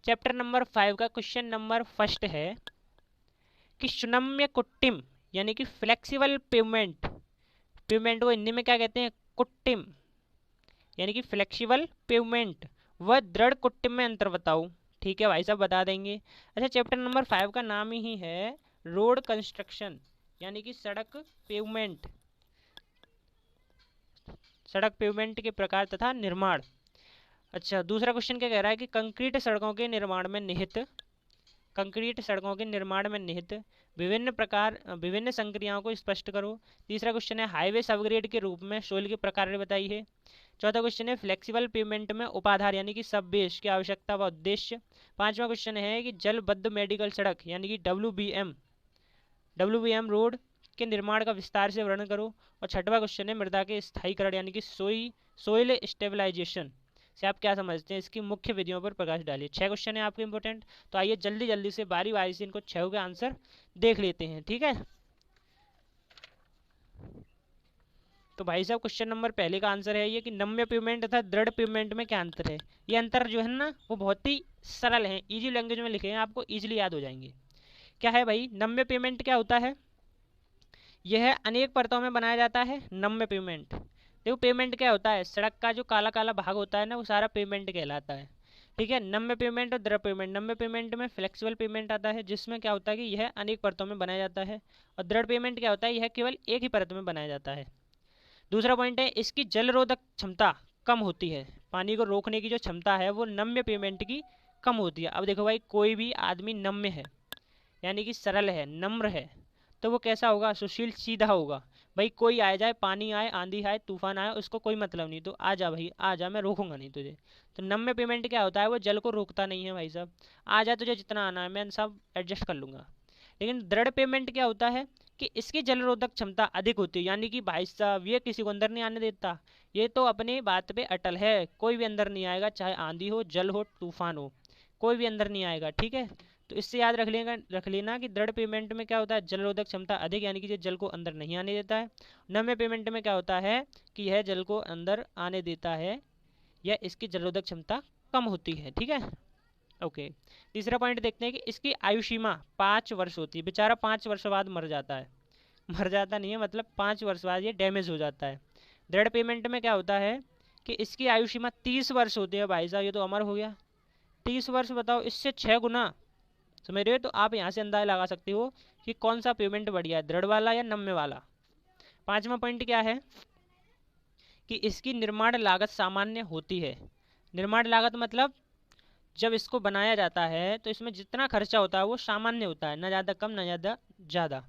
Chapter number 5 का question number first है कि सुनम्य कुट्टिम यानी कि फ्लेक्सिबल पेमेंट, पेमेंट को हिंदी में क्या कहते हैं, कुट्टिम यानी कि फ्लेक्सिबल पेमेंट, वह दृढ़ कुट्टिम में अंतर बताओ। ठीक है भाई साहब, बता देंगे। अच्छा, चैप्टर नंबर 5 का नाम ही है रोड कंस्ट्रक्शन यानी कि सड़क पेवमेंट, सड़क पेवमेंट के प्रकार तथा निर्माण। अच्छा, दूसरा क्वेश्चन क्या कह रहा है कि कंक्रीट सड़कों के निर्माण में निहित, कंक्रीट सड़कों के निर्माण में निहित विभिन्न संक्रियाओं को स्पष्ट करो। तीसरा क्वेश्चन है हाईवे सबग्रेड के रूप में सोइल के प्रकार बताइए। चौथा क्वेश्चन है फ्लेक्सिबल पेमेंट में उपाधार यानी कि सब बेस की आवश्यकता व उद्देश्य। पांचवा क्वेश्चन है कि जलबद्ध मेडिकल सड़क यानी कि डब्ल्यू रोड के निर्माण का विस्तार से वर्णन करो। और छठवा क्वेश्चन है मृदा के स्थायीकरण यानी कि सोइल स्टेबलाइजेशन से आप क्या समझते हैं, इसकी मुख्य विधियों पर प्रकाश डालिए। 6 क्वेश्चन है आपके इंपॉर्टेंट, तो आइए जल्दी जल्दी से बारी बारी से इनको 6 के आंसर देख लेते हैं। ठीक है, तो भाई साहब क्वेश्चन नंबर पहले का आंसर है ये कि नम्य पेमेंट तथा दृढ़ पेमेंट में क्या अंतर है। ये अंतर जो है ना वो बहुत ही सरल है, इजी लैंग्वेज में लिखे हैं, आपको इजीली याद हो जाएंगे। क्या है भाई, नम्य पेमेंट क्या होता है, यह अनेक परतों में बनाया जाता है। नम्य पेमेंट, देखो पेमेंट क्या होता है, सड़क का जो काला काला भाग होता है ना वो सारा पेमेंट कहलाता है। ठीक है, नम्य पेमेंट और दृढ़ पेमेंट, नम्य पेमेंट में फ्लेक्सिबल पेमेंट आता है जिसमें क्या होता है कि यह अनेक परतों में बनाया जाता है। और दृढ़ पेमेंट क्या होता है, यह केवल एक ही परत में बनाया जाता है। दूसरा पॉइंट है इसकी जल रोधक क्षमता कम होती है, पानी को रोकने की जो क्षमता है वो नम्य पेमेंट की कम होती है। अब देखो भाई, कोई भी आदमी नम्य है यानी कि सरल है, नम्र है, तो वो कैसा होगा, सुशील, सीधा होगा। भाई कोई आए जाए, पानी आए, आंधी आए, तूफान आए, उसको कोई मतलब नहीं, तो आ जा भाई आ जा, मैं रोकूंगा नहीं तुझे। तो नम्य पेमेंट क्या होता है, वो जल को रोकता नहीं है भाई साहब, आ जा तुझे जितना आना है मैं सब एडजस्ट कर लूँगा। लेकिन दृढ़ पेमेंट क्या होता है कि इसकी जल रोधक क्षमता अधिक होती है, यानी कि भाई साहब ये किसी को अंदर नहीं आने देता, ये तो अपनी बात पे अटल है, कोई भी अंदर नहीं आएगा, चाहे आंधी हो, जल हो, तूफान हो, कोई भी अंदर नहीं आएगा। ठीक है, तो इससे याद रख लेना कि दृढ़ पेमेंट में क्या होता है, जल रोधक क्षमता अधिक यानी कि ये जल को अंदर नहीं आने देता है। नम्य पेमेंट में क्या होता है कि यह जल को अंदर आने देता है या इसकी जल रोधक क्षमता कम होती है। ठीक है, ओके। तीसरा पॉइंट देखते हैं कि इसकी आयु सीमा 5 वर्ष होती है, बेचारा 5 वर्ष बाद मर जाता है, मर जाता नहीं है मतलब 5 वर्ष बाद ये डैमेज हो जाता है। दृढ़ पेमेंट में क्या होता है कि इसकी आयु सीमा 30 वर्ष होती है। भाई साहब ये तो अमर हो गया, 30 वर्ष, बताओ इससे 6 गुना, समझ रहे हो। तो आप यहाँ से अंदाजा लगा सकते हो कि कौन सा पेमेंट बढ़िया है, दृढ़ वाला या नम्य वाला। पांचवा पॉइंट क्या है कि इसकी निर्माण लागत सामान्य होती है। निर्माण लागत मतलब जब इसको बनाया जाता है तो इसमें जितना खर्चा होता है वो सामान्य होता है, ना ज़्यादा कम ना ज़्यादा ज़्यादा।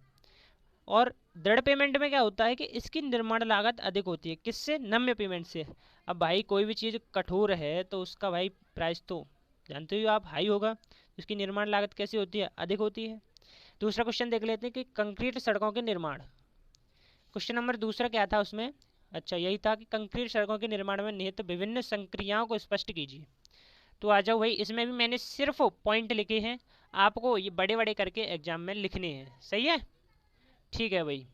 और दृढ़ पेमेंट में क्या होता है कि इसकी निर्माण लागत अधिक होती है, किससे, नम्य पेमेंट से। अब भाई कोई भी चीज़ कठोर है तो उसका भाई प्राइस तो जानते हो आप हाई होगा, उसकी निर्माण लागत कैसी होती है, अधिक होती है। दूसरा क्वेश्चन देख लेते हैं कि कंक्रीट सड़कों के निर्माण, क्वेश्चन नंबर दूसरा क्या था उसमें, अच्छा यही था कि कंक्रीट सड़कों के निर्माण में निहित विभिन्न संक्रियाओं को स्पष्ट कीजिए। तो आ जाओ भाई, इसमें भी मैंने सिर्फ पॉइंट लिखे हैं, आपको ये बड़े बड़े करके एग्जाम में लिखने हैं, सही है। ठीक है भाई,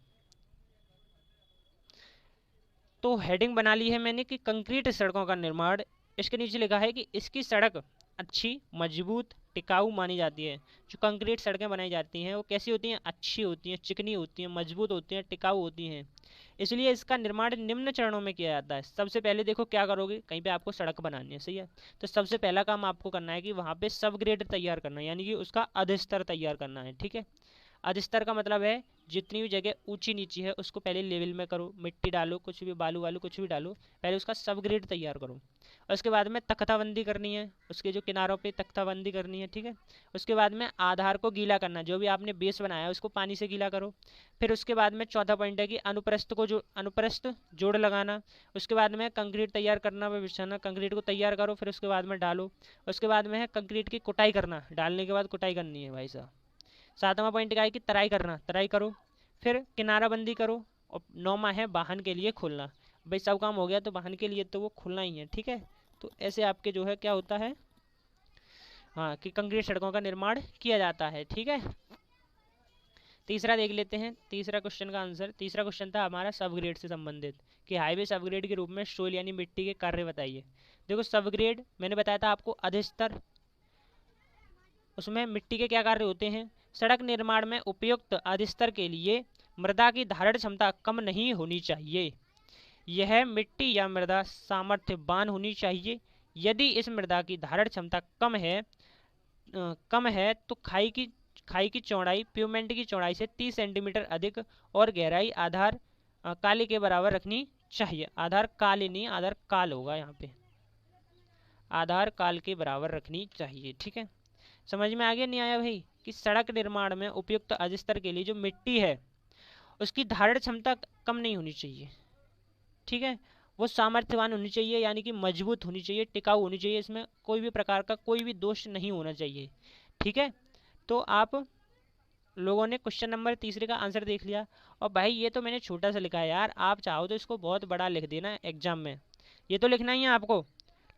तो हेडिंग बना ली है मैंने कि कंक्रीट सड़कों का निर्माण। इसके नीचे लिखा है कि इसकी सड़क अच्छी, मजबूत, टिकाऊ मानी जाती है। जो कंक्रीट सड़कें बनाई जाती हैं वो कैसी होती हैं, अच्छी होती हैं, चिकनी होती हैं, मजबूत होती हैं, टिकाऊ होती हैं। इसलिए इसका निर्माण निम्न चरणों में किया जाता है। सबसे पहले देखो क्या करोगे, कहीं पे आपको सड़क बनानी है, सही है, तो सबसे पहला काम आपको करना है कि वहाँ पे सब ग्रेड तैयार करना है, यानी कि उसका अधिस्तर तैयार करना है। ठीक है, अधिस्तर का मतलब है जितनी भी जगह ऊंची नीची है उसको पहले लेवल में करो, मिट्टी डालो, कुछ भी बालू वालू कुछ भी डालो, पहले उसका सब ग्रेड तैयार करो। और उसके बाद में तख्ताबंदी करनी है, उसके जो किनारों पे तख्ताबंदी करनी है। ठीक है, उसके बाद में आधार को गीला करना, जो भी आपने बेस बनाया है उसको पानी से गीला करो। फिर उसके बाद में चौथा पॉइंट है कि अनुप्रस्थ जोड़ लगाना। उसके बाद में कंक्रीट तैयार करना व बिछाना, कंक्रीट को तैयार करो फिर उसके बाद में डालो। उसके बाद में है कंक्रीट की कुटाई करना, डालने के बाद कुटाई करनी है भाई साहब। सातवां पॉइंट क्या है कि तराई करना, तराई करो, फिर किनाराबंदी करो। और नौवां है वाहन के लिए खोलना। भाई सब काम हो गया तो वाहन के लिए तो वो खुलना ही है। ठीक है, तो ऐसे आपके जो है क्या होता है, हाँ, कि कंक्रीट सड़कों का निर्माण किया जाता है। ठीक है, तीसरा देख लेते हैं, तीसरा क्वेश्चन का आंसर। तीसरा क्वेश्चन था हमारा सबग्रेड से संबंधित कि हाईवे सबग्रेड के रूप में सोइल यानी मिट्टी के कार्य बताइए। देखो सबग्रेड मैंने बताया था आपको, अधिस्तर, उसमें मिट्टी के क्या कार्य होते हैं? सड़क निर्माण में उपयुक्त अधिस्तर के लिए मृदा की धारण क्षमता कम नहीं होनी चाहिए। यह मिट्टी या मृदा सामर्थ्यवान होनी चाहिए। यदि इस मृदा की धारण क्षमता कम है तो खाई की चौड़ाई प्यूमेंट की चौड़ाई से 30 सेंटीमीटर अधिक और गहराई आधार काले के बराबर रखनी चाहिए। आधार काले नहीं, आधार काल होगा यहाँ पे, आधार काल के बराबर रखनी चाहिए। ठीक है, समझ में आ गया नहीं आया भाई? कि सड़क निर्माण में उपयुक्त अधिस्तर के लिए जो मिट्टी है उसकी धारण क्षमता कम नहीं होनी चाहिए। ठीक है, वो सामर्थ्यवान होनी चाहिए, यानी कि मजबूत होनी चाहिए, टिकाऊ होनी चाहिए, इसमें कोई भी प्रकार का कोई भी दोष नहीं होना चाहिए। ठीक है, तो आप लोगों ने क्वेश्चन नंबर तीसरे का आंसर देख लिया। और भाई ये तो मैंने छोटा सा लिखा है यार, आप चाहो तो इसको बहुत बड़ा लिख देना एग्जाम में, ये तो लिखना ही है आपको,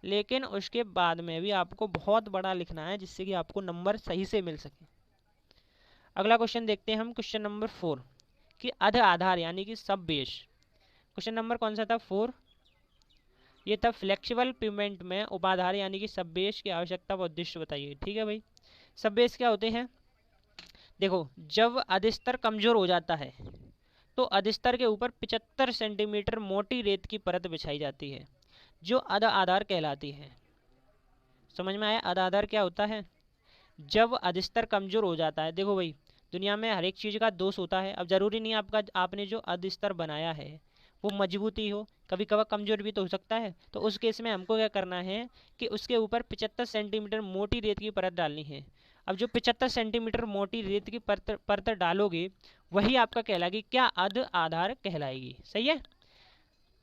लेकिन उसके बाद में भी आपको बहुत बड़ा लिखना है जिससे कि आपको नंबर सही से मिल सके। अगला क्वेश्चन देखते हैं हम, क्वेश्चन नंबर 4 कि अध आधार यानी कि सब बेस। क्वेश्चन नंबर कौन सा था? 4। ये था फ्लेक्सिबल पेमेंट में उपाधार यानी कि सब बेस की आवश्यकता व उद्देश्य बताइए। ठीक है भाई, सब बेस क्या होते हैं? देखो, जब अधिस्तर कमजोर हो जाता है तो अधिस्तर के ऊपर 75 सेंटीमीटर मोटी रेत की परत बिछाई जाती है जो अध आधार कहलाती है। समझ में आया? अध आधार क्या होता है? जब अधिस्तर कमजोर हो जाता है, देखो भाई दुनिया में हर एक चीज़ का दोष होता है। अब जरूरी नहीं आपने जो अधिस्तर बनाया है वो मजबूती हो, कभी कभार कमजोर भी तो हो सकता है। तो उस केस में हमको क्या करना है कि उसके ऊपर 75 सेंटीमीटर मोटी रेत की परत डालनी है। अब जो 75 सेंटीमीटर मोटी रेत की परत डालोगे वही आपका कहलाएगी क्या? अध आधार कहलाएगी। सही है,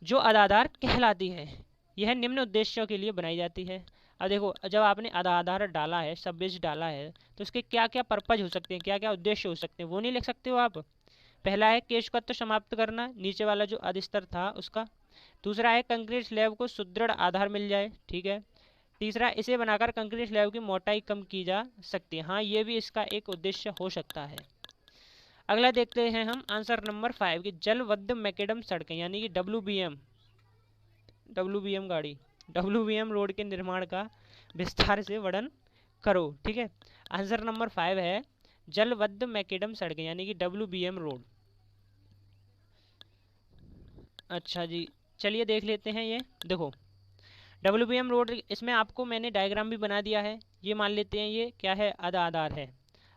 जो अध आधार कहलाती है। यह निम्न उद्देश्यों के लिए बनाई जाती है। अब देखो, जब आपने आधार डाला है, सब बेस डाला है, तो उसके क्या क्या पर्पज हो सकते हैं, क्या क्या उद्देश्य हो सकते हैं, वो नहीं लिख सकते हो आप। पहला है केश तत्व समाप्त करना, नीचे वाला जो अधिस्तर था उसका। दूसरा है कंक्रीट स्लैब को सुदृढ़ आधार मिल जाए। ठीक है। तीसरा, इसे बनाकर कंक्रीट स्लैब की मोटाई कम की जा सकती है। हाँ, ये भी इसका एक उद्देश्य हो सकता है। अगला देखते हैं हम आंसर नंबर 5 की जलबद्ध मैकेडम सड़कें यानी कि WBM गाड़ी, WBM रोड के निर्माण का विस्तार से वर्णन करो। ठीक है, आंसर नंबर 5 है जलबद्ध मैकेडम सड़कें यानी कि WBM रोड। अच्छा जी, चलिए देख लेते हैं। ये देखो WBM रोड, इसमें आपको मैंने डायग्राम भी बना दिया है। ये मान लेते हैं ये क्या है? अध आधार है,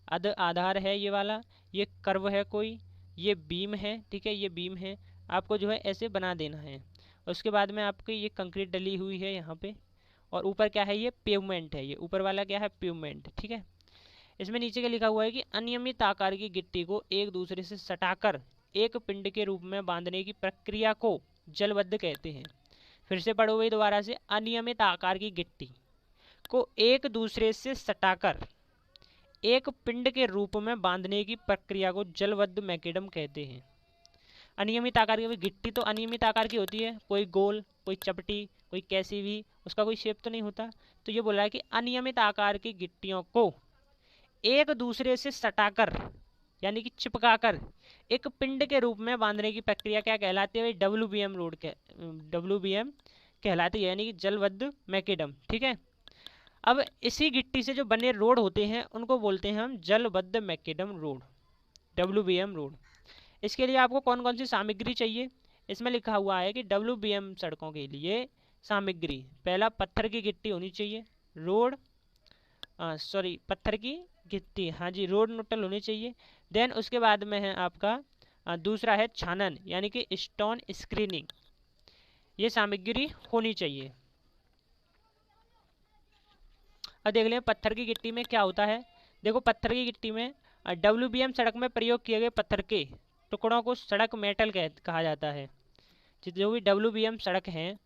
अध आधार है ये वाला, ये कर्व है कोई, ये बीम है। ठीक है, ये बीम है, आपको जो है ऐसे बना देना है। उसके बाद में आपकी ये कंक्रीट डली हुई है यहाँ पे, और ऊपर क्या है? ये पेवमेंट है, ये ऊपर वाला क्या है? पेवमेंट। ठीक है, इसमें नीचे क्या लिखा हुआ है कि अनियमित आकार की गिट्टी को एक दूसरे से सटाकर एक पिंड के रूप में बांधने की प्रक्रिया को जलबद्ध कहते हैं। फिर से पढ़ो भाई दोबारा से, अनियमित आकार की गिट्टी को एक दूसरे से सटाकर एक पिंड के रूप में बांधने की प्रक्रिया को जलबद्ध मैकेडम कहते हैं। अनियमित आकार की गिट्टी तो अनियमित आकार की होती है, कोई गोल, कोई चपटी, कोई कैसी भी, उसका कोई शेप तो नहीं होता। तो ये बोला है कि अनियमित आकार की गिट्टियों को एक दूसरे से सटाकर यानी कि चिपकाकर एक पिंड के रूप में बांधने की प्रक्रिया क्या कहलाती है? WBM कहलाती है, यानी कि जलबद्ध मैकेडम। ठीक है, अब इसी गिट्टी से जो बने रोड होते हैं उनको बोलते हैं हम जलबद्ध मैकेडम रोड, WBM रोड। इसके लिए आपको कौन कौन सी सामग्री चाहिए? इसमें लिखा हुआ है कि WBM सड़कों के लिए सामग्री, पहला पत्थर की गिट्टी होनी चाहिए, रोड पत्थर की गिट्टी, हाँ जी, रोड नोटल होनी चाहिए। देन उसके बाद में है आपका दूसरा है छानन यानी कि स्टोन स्क्रीनिंग, ये सामग्री होनी चाहिए। अब देख लें पत्थर की गिट्टी में क्या होता है। देखो, पत्थर की गिट्टी में WBM सड़क में प्रयोग किए गए पत्थर के टुकड़ों को सड़क मेटल कहा जाता है। जो भी WBM सड़क हैं,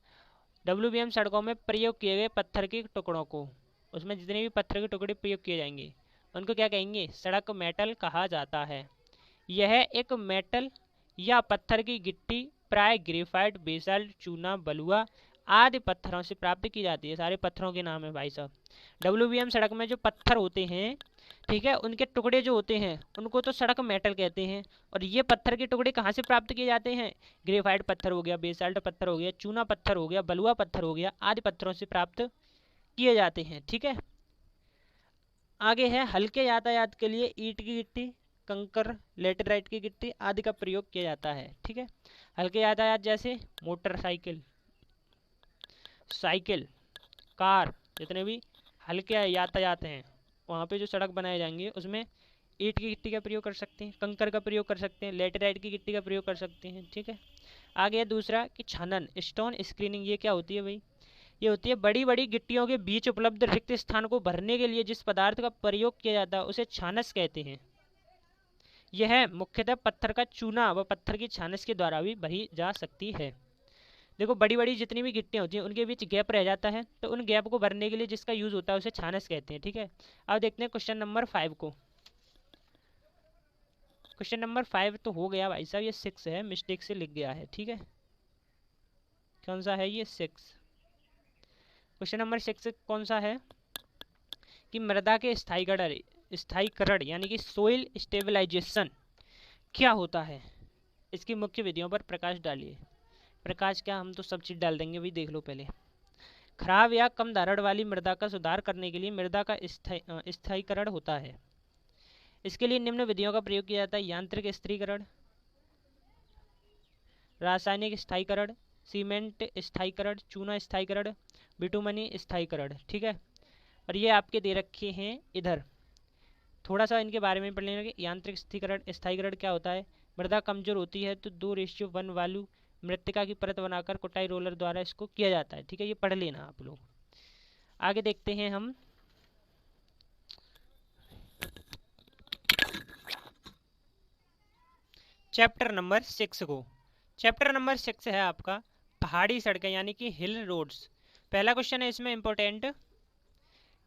WBM सड़कों में प्रयोग किए गए पत्थर के टुकड़ों को, उसमें जितने भी पत्थर के टुकड़े प्रयोग किए जाएंगे उनको क्या कहेंगे? सड़क मेटल कहा जाता है। यह एक मेटल या पत्थर की गिट्टी प्राय ग्रेफाइट, बेसाल्ट, चूना, बलुआ आदि पत्थरों से प्राप्त की जाती है। सारे पत्थरों के नाम है भाई साहब। WBM सड़क में जो पत्थर होते हैं, ठीक है, उनके टुकड़े जो होते हैं उनको तो सड़क मेटल कहते हैं। और ये पत्थर के टुकड़े कहाँ से प्राप्त किए जाते हैं? ग्रेफाइट पत्थर हो गया, बेसाल्ट पत्थर हो गया, चूना पत्थर हो गया, बलुआ पत्थर हो गया आदि पत्थरों से प्राप्त किए जाते हैं। ठीक है, आगे है हल्के यातायात के लिए ईंट की गिट्टी, कंकर, लेटेराइट की गिट्टी आदि का प्रयोग किया जाता है। ठीक है, हल्के यातायात जैसे मोटरसाइकिल, साइकिल, कार, जितने भी हल्के यातायात हैं वहाँ पे जो सड़क बनाए जाएंगे उसमें ईंट की गिट्टी का प्रयोग कर सकते हैं, कंकर का प्रयोग कर सकते हैं, लेटेराइट की गिट्टी का प्रयोग कर सकते हैं। ठीक है, आगे है दूसरा कि छनन, स्टोन स्क्रीनिंग। ये क्या होती है भाई? ये होती है बड़ी बड़ी गिट्टियों के बीच उपलब्ध रिक्त स्थान को भरने के लिए जिस पदार्थ का प्रयोग किया जाता है उसे छानस कहते हैं। यह मुख्यतः पत्थर का चूना व पत्थर की छानस के द्वारा भी भरी जा सकती है। देखो बड़ी बड़ी जितनी भी गिट्टियाँ होती हैं उनके बीच गैप रह जाता है, तो उन गैप को भरने के लिए जिसका यूज़ होता है उसे छानस कहते हैं। ठीक है, अब देखते हैं क्वेश्चन नंबर 5 को। क्वेश्चन नंबर 5 तो हो गया भाई साहब, ये 6 है, मिस्टेक से लिख गया है। ठीक है, कौन सा है ये? 6। क्वेश्चन नंबर 6 कौन सा है कि मृदा के स्थायीकरण यानी कि सोइल स्टेबलाइजेशन क्या होता है, इसकी मुख्य विधियों पर प्रकाश डालिए। प्रकाश क्या, हम तो सब चीज़ डाल देंगे भाई, देख लो पहले। खराब या कम धारण वाली मृदा का सुधार करने के लिए मृदा का स्थायीकरण होता है। इसके लिए निम्न विधियों का प्रयोग किया जाता है: यांत्रिक स्थिरीकरण, रासायनिक स्थायीकरण, सीमेंट स्थायीकरण, चूना स्थायीकरण, बिटुमनी स्थायीकरण। ठीक है, और ये आपके दे रखे हैं इधर, थोड़ा सा इनके बारे में पढ़ लेंगे। यांत्रिक स्थायीकरण क्या होता है? मृदा कमजोर होती है तो 2:1 वालू मृत्तिका की परत बनाकर कुटाई रोलर द्वारा इसको किया जाता है। ठीक है, ये पढ़ लेना आप लोग। आगे देखते हैं हम चैप्टर नंबर 6 को। चैप्टर नंबर 6 है आपका पहाड़ी सड़कें यानी कि हिल रोड्स। पहला क्वेश्चन है इसमें इंपॉर्टेंट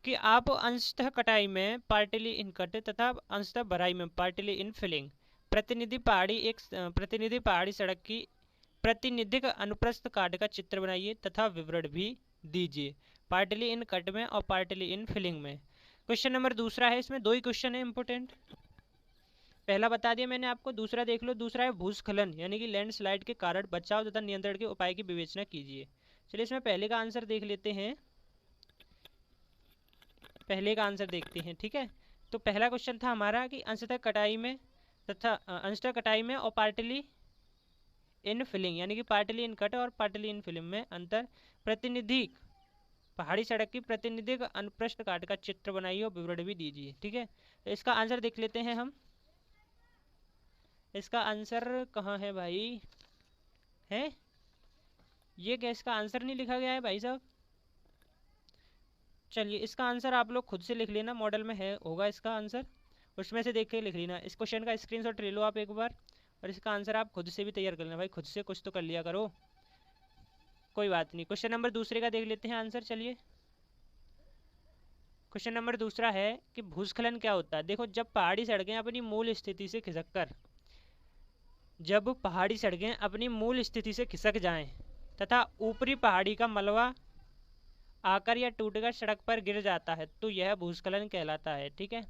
कि आप अंशतः कटाई में पार्टली इन कट तथा अंशतः भराई में पार्टली इन फिलिंग प्रतिनिधि पहाड़ी सड़क की प्रतिनिधिक अनुप्रस्थ काट का चित्र बनाइए तथा विवरण भी दीजिए, पार्टली इन कट में और पार्टली इन फिलिंग में। क्वेश्चन नंबर दूसरा है, इसमें 2 ही क्वेश्चन है इंपॉर्टेंट। पहला बता दिया मैंने आपको, दूसरा देख लो। दूसरा है भूस्खलन यानी कि लैंडस्लाइड के कारण बचाव तथा नियंत्रण के उपाय की विवेचना कीजिए। चलिए इसमें पहले का आंसर देख लेते हैं, पहले का आंसर देखते हैं। ठीक है, तो पहला क्वेश्चन था हमारा कि अंशतः कटाई में और पार्टली इन फिलिंग यानी कि पार्टली इन कट और पार्टली इन फिलिंग में अंतर। प्रतिनिधि पहाड़ी सड़क की प्रतिनिधिक अनुप्रस्थ काट का चित्र बनाइए और विवरण भी दीजिए। ठीक है, तो इसका आंसर देख लेते हैं हम। इसका आंसर कहाँ है भाई? है ये क्या, इसका आंसर नहीं लिखा गया है भाई साहब? चलिए इसका आंसर आप लोग खुद से लिख लेना, मॉडल में है होगा इसका आंसर, उसमें से देख के लिख लेना। इस क्वेश्चन का स्क्रीनशॉट ले लो आप एक बार, और इसका आंसर आप खुद से भी तैयार कर लेना भाई, खुद से कुछ तो कर लिया करो, कोई बात नहीं। क्वेश्चन नंबर दूसरे का देख लेते हैं आंसर। चलिए क्वेश्चन नंबर दूसरा है कि भूस्खलन क्या होता है। देखो जब पहाड़ी सड़कें अपनी मूल स्थिति से खिसक जाएं तथा ऊपरी पहाड़ी का मलबा आकर या टूटकर सड़क पर गिर जाता है तो यह भूस्खलन कहलाता है। ठीक है,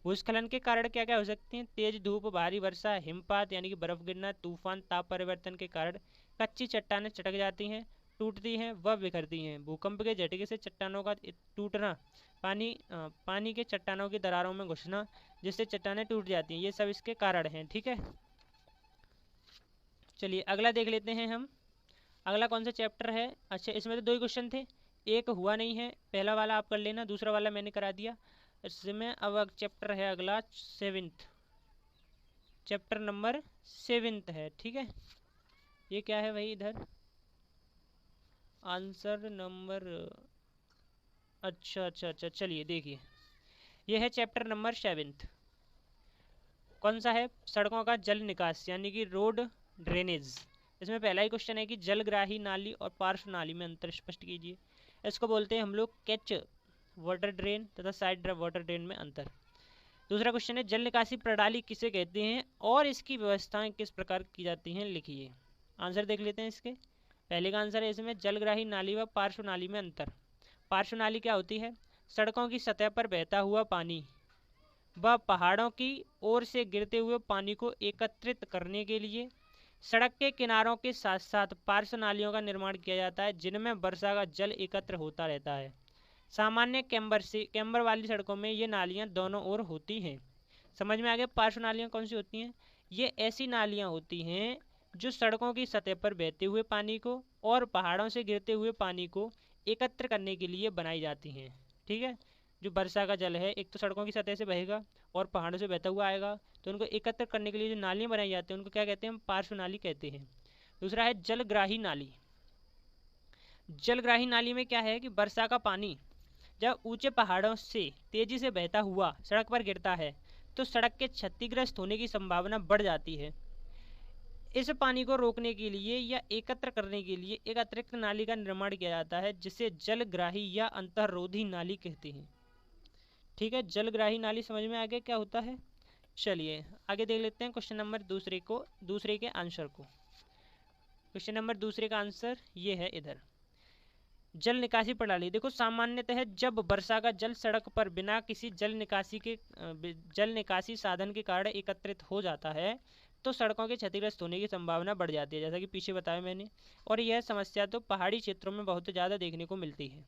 भूस्खलन के कारण क्या क्या हो सकते हैं? तेज धूप, भारी वर्षा, हिमपात यानी कि बर्फ गिरना, तूफान, ताप परिवर्तन के कारण कच्ची चट्टानें चटक जाती हैं, टूटती हैं व बिखरती हैं। भूकंप के झटके से चट्टानों का टूटना, पानी के चट्टानों की दरारों में घुसना जिससे चट्टानें टूट जाती हैं, ये सब इसके कारण हैं। ठीक है, चलिए अगला देख लेते हैं हम। अगला कौन सा चैप्टर है? अच्छा इसमें तो 2 ही क्वेश्चन थे, एक हुआ नहीं है, पहला वाला आप कर लेना, दूसरा वाला मैंने करा दिया। इसमें अब चैप्टर है अगला 7th, चैप्टर नंबर 7 है। ठीक है, ये क्या है भाई इधर आंसर नंबर? अच्छा, चलिए देखिए, ये है चैप्टर नंबर 7। कौन सा है? सड़कों का जल निकास यानी कि रोड ड्रेनेज। इसमें पहला ही क्वेश्चन है कि जलग्राही नाली और पार्श्व नाली में अंतर स्पष्ट कीजिए। इसको बोलते हैं हम लोग कैच वाटर ड्रेन तथा साइड वाटर ड्रेन में अंतर। दूसरा क्वेश्चन है जल निकासी प्रणाली किसे कहते हैं और इसकी व्यवस्थाएं किस प्रकार की जाती हैं, लिखिए। आंसर देख लेते हैं इसके। पहले का आंसर है इसमें जलग्राही नाली व पार्श्व नाली में अंतर। पार्श्व नाली क्या होती है? सड़कों की सतह पर बहता हुआ पानी व पहाड़ों की ओर से गिरते हुए पानी को एकत्रित करने के लिए सड़क के किनारों के साथ साथ पार्श्व नालियों का निर्माण किया जाता है जिनमें वर्षा का जल एकत्र होता रहता है। सामान्य कैम्बर वाली सड़कों में ये नालियाँ दोनों ओर होती हैं। समझ में आ गया? पार्श्व नालियाँ कौन सी होती हैं? ये ऐसी नालियाँ होती हैं जो सड़कों की सतह पर बहते हुए पानी को और पहाड़ों से गिरते हुए पानी को एकत्र करने के लिए बनाई जाती हैं। ठीक है, जो वर्षा का जल है एक तो सड़कों की सतह से बहेगा और पहाड़ों से बहता हुआ आएगा, तो उनको एकत्र करने के लिए जो नालियाँ बनाई जाती हैं उनको क्या कहते हैं? हम पार्श्व नाली कहते हैं। दूसरा है जलग्राही नाली। जलग्राही नाली में क्या है कि वर्षा का पानी जब ऊंचे पहाड़ों से तेजी से बहता हुआ सड़क पर गिरता है तो सड़क के क्षतिग्रस्त होने की संभावना बढ़ जाती है। इस पानी को रोकने के लिए या एकत्र करने के लिए एक अतिरिक्त नाली का निर्माण किया जाता है जिसे जलग्राही या अंतर्रोधी नाली कहते हैं। ठीक है, जलग्राही नाली समझ में आ गया क्या होता है? चलिए आगे देख लेते हैं क्वेश्चन नंबर दूसरे के आंसर को। क्वेश्चन नंबर दूसरे का आंसर ये है इधर। जल निकासी प्रणाली। देखो, सामान्यतः जब वर्षा का जल सड़क पर बिना किसी जल निकासी साधन के कारण एकत्रित हो जाता है तो सड़कों के क्षतिग्रस्त होने की संभावना बढ़ जाती है, जैसा कि पीछे बताया मैंने। और यह समस्या तो पहाड़ी क्षेत्रों में बहुत ज़्यादा देखने को मिलती है,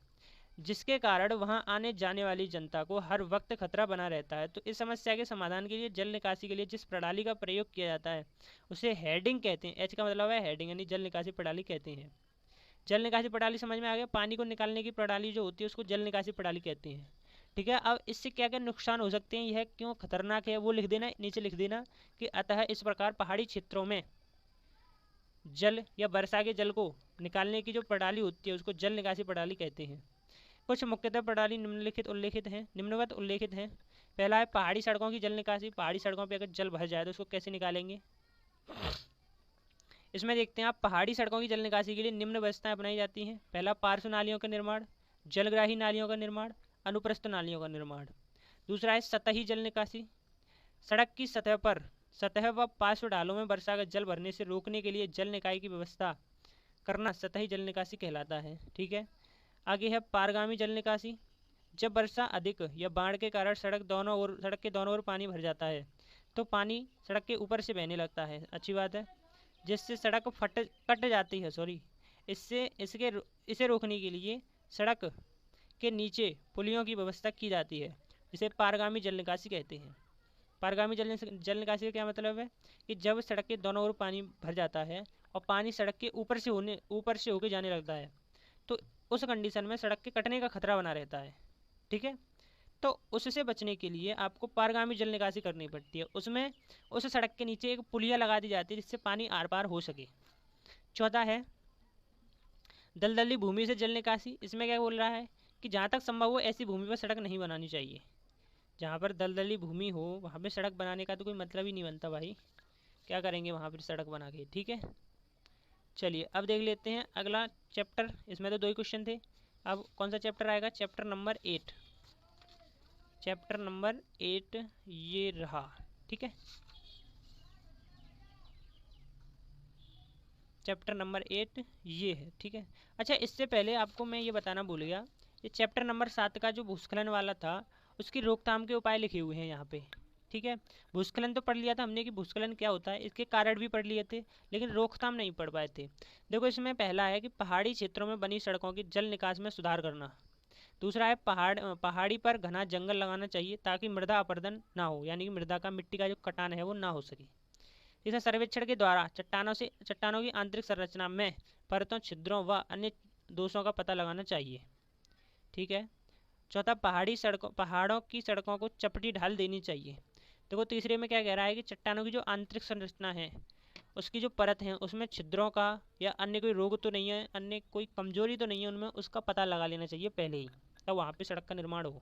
जिसके कारण वहां आने जाने वाली जनता को हर वक्त खतरा बना रहता है। तो इस समस्या के समाधान के लिए जल निकासी के लिए जिस प्रणाली का प्रयोग किया जाता है उसे हेडिंग कहते हैं। एच का मतलब है हेडिंग, यानी जल निकासी प्रणाली कहते हैं। जल निकासी प्रणाली समझ में आ गया? पानी को निकालने की प्रणाली जो होती है उसको जल निकासी प्रणाली कहते हैं। ठीक है, अब इससे क्या क्या नुकसान हो सकते हैं, यह क्यों खतरनाक है वो लिख देना, नीचे लिख देना कि अतः इस प्रकार पहाड़ी क्षेत्रों में जल या वर्षा के जल को निकालने की जो प्रणाली होती है उसको जल निकासी प्रणाली कहते हैं। कुछ मुख्यतः प्रणाली निम्नवत उल्लेखित हैं। पहला है पहाड़ी सड़कों की जल निकासी। पहाड़ी सड़कों पर अगर जल भर जाए तो उसको कैसे निकालेंगे? इसमें देखते हैं आप, पहाड़ी सड़कों की जल निकासी के लिए निम्न व्यवस्थाएं अपनाई जाती हैं। पहला, पार्श्व नालियों का निर्माण, जलग्राही नालियों का निर्माण, अनुप्रस्थ नालियों का निर्माण। दूसरा है सतही जल निकासी। सड़क की सतह व पार्श्व ढालों में वर्षा का जल भरने से रोकने के लिए जल निकाय की व्यवस्था करना सतही जल निकासी कहलाता है। ठीक है, आगे है पारगामी जल निकासी। जब वर्षा अधिक या बाढ़ के कारण सड़क के दोनों ओर पानी भर जाता है तो पानी सड़क के ऊपर से बहने लगता है। अच्छी बात है, जिससे सड़क कट जाती है। इसे रोकने के लिए सड़क के नीचे पुलियों की व्यवस्था की जाती है, जिसे पारगामी जल निकासी कहते हैं। पारगामी जल निकासी का क्या मतलब है कि जब सड़क के दोनों ओर पानी भर जाता है और पानी सड़क के ऊपर से होके जाने लगता है तो उस कंडीशन में सड़क के कटने का खतरा बना रहता है। ठीक है, तो उससे बचने के लिए आपको पारगामी जल निकासी करनी पड़ती है। उसमें उस सड़क के नीचे एक पुलिया लगा दी जाती है जिससे पानी आर पार हो सके। चौथा है दलदली भूमि से जल निकासी। इसमें क्या बोल रहा है कि जहाँ तक संभव हो ऐसी भूमि पर सड़क नहीं बनानी चाहिए। जहाँ पर दलदली भूमि हो वहाँ पे सड़क बनाने का तो कोई मतलब ही नहीं बनता भाई, क्या करेंगे वहाँ पर सड़क बना के। ठीक है, चलिए अब देख लेते हैं अगला चैप्टर। इसमें तो 2 ही क्वेश्चन थे, अब कौन सा चैप्टर आएगा? Chapter number 8। चैप्टर नंबर 8 ये रहा। ठीक है, चैप्टर नंबर 8 ये है। ठीक है, अच्छा इससे पहले आपको मैं ये बताना भूल गया, ये चैप्टर नंबर 7 का जो भूस्खलन वाला था उसकी रोकथाम के उपाय लिखे हुए हैं यहाँ पे। ठीक है, भूस्खलन तो पढ़ लिया था हमने कि भूस्खलन क्या होता है, इसके कारण भी पढ़ लिए थे, लेकिन रोकथाम नहीं पढ़ पाए थे। देखो, इसमें पहला है कि पहाड़ी क्षेत्रों में बनी सड़कों की जल निकास में सुधार करना। दूसरा है पहाड़ी पर घना जंगल लगाना चाहिए ताकि मृदा अपरदन ना हो, यानी कि मृदा का मिट्टी का जो कटान है वो ना हो सके। तीसरा, सर्वेक्षण के द्वारा चट्टानों की आंतरिक संरचना में परतों, छिद्रों व अन्य दोषों का पता लगाना चाहिए। ठीक है, चौथा, पहाड़ों की सड़कों को चपटी ढाल देनी चाहिए। देखो तीसरे में क्या कह रहा है कि चट्टानों की जो आंतरिक संरचना है उसकी जो परत है उसमें छिद्रों का या अन्य कोई रोग तो नहीं है, अन्य कोई कमजोरी तो नहीं है उनमें, उसका पता लगा लेना चाहिए पहले ही, तब वहाँ पे सड़क का निर्माण हो।